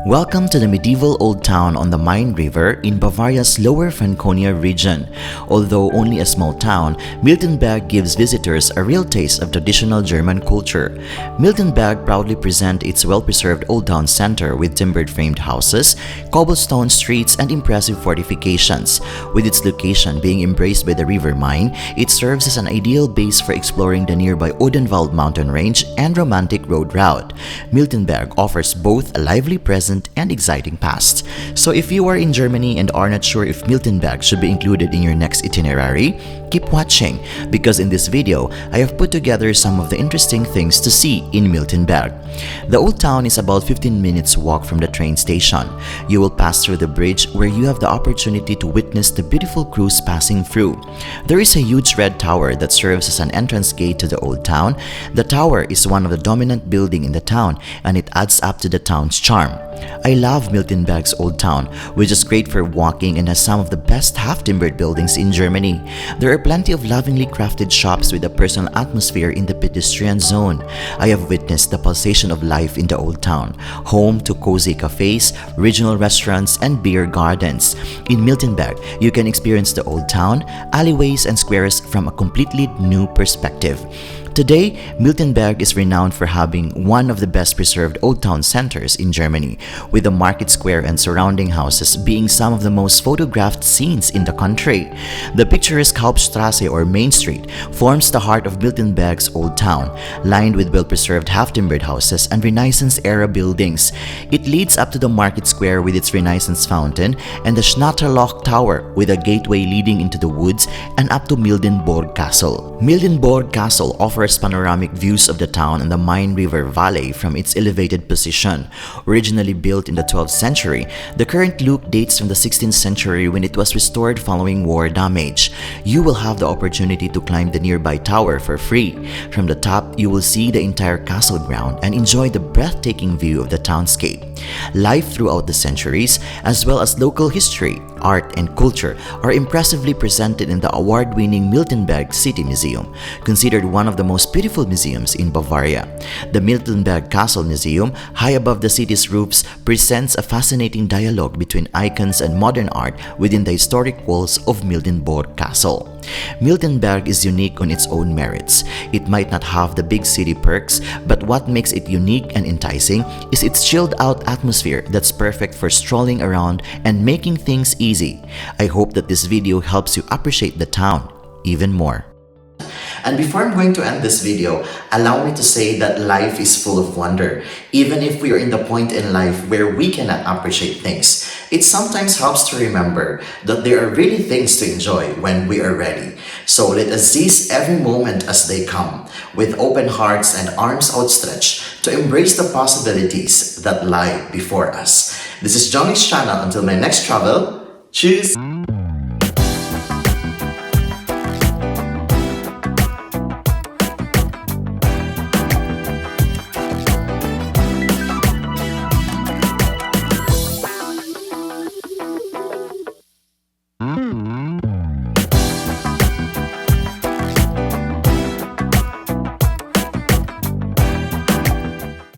Welcome to the medieval old town on the Main River in Bavaria's Lower Franconia region. Although only a small town, Miltenberg gives visitors a real taste of traditional German culture. Miltenberg proudly presents its well-preserved old town center with timbered framed houses, cobblestone streets, and impressive fortifications. With its location being embraced by the river Main, it serves as an ideal base for exploring the nearby Odenwald mountain range and romantic road route. Miltenberg offers both a lively present and exciting past. So if you are in Germany and are not sure if Miltenberg should be included in your next itinerary, keep watching because in this video, I have put together some of the interesting things to see in Miltenberg. The old town is about 15 minutes walk from the train station. You will pass through the bridge where you have the opportunity to witness the beautiful cruise passing through. There is a huge red tower that serves as an entrance gate to the old town. The tower is one of the dominant buildings in the town and it adds up to the town's charm. I love Miltenberg's old town, which is great for walking and has some of the best half-timbered buildings in Germany. There are plenty of lovingly crafted shops with a personal atmosphere in the pedestrian zone. I have witnessed the pulsation of life in the old town, home to cozy cafes, regional restaurants, and beer gardens. In Miltenberg, you can experience the old town, alleyways, and squares from a completely new perspective. Today, Miltenberg is renowned for having one of the best preserved old town centers in Germany, with the market square and surrounding houses being some of the most photographed scenes in the country. The picturesque Hauptstrasse or Main Street forms the heart of Miltenberg's old town, lined with well-preserved half-timbered houses and Renaissance-era buildings. It leads up to the market square with its Renaissance fountain and the Schnatterloch Tower with a gateway leading into the woods and up to Miltenborg Castle. Miltenborg Castle offers panoramic views of the town and the Main River Valley from its elevated position. Originally built in the 12th century, the current look dates from the 16th century when it was restored following war damage. You will have the opportunity to climb the nearby tower for free. From the top, you will see the entire castle ground and enjoy the breathtaking view of the townscape. Life throughout the centuries, as well as local history, art, and culture are impressively presented in the award-winning Miltenberg City Museum, considered one of the most beautiful museums in Bavaria. The Miltenberg Castle Museum, high above the city's roofs, presents a fascinating dialogue between icons and modern art within the historic walls of Miltenborg Castle. Miltenberg is unique on its own merits. It might not have the big city perks, but what makes it unique and enticing is its chilled-out atmosphere that's perfect for strolling around and making things easy. I hope that this video helps you appreciate the town even more. And before I'm going to end this video, allow me to say that life is full of wonder. Even if we are in the point in life where we cannot appreciate things, it sometimes helps to remember that there are really things to enjoy when we are ready. So let us seize every moment as they come, with open hearts and arms outstretched to embrace the possibilities that lie before us. This is Jhongix channel. Until my next travel, cheers!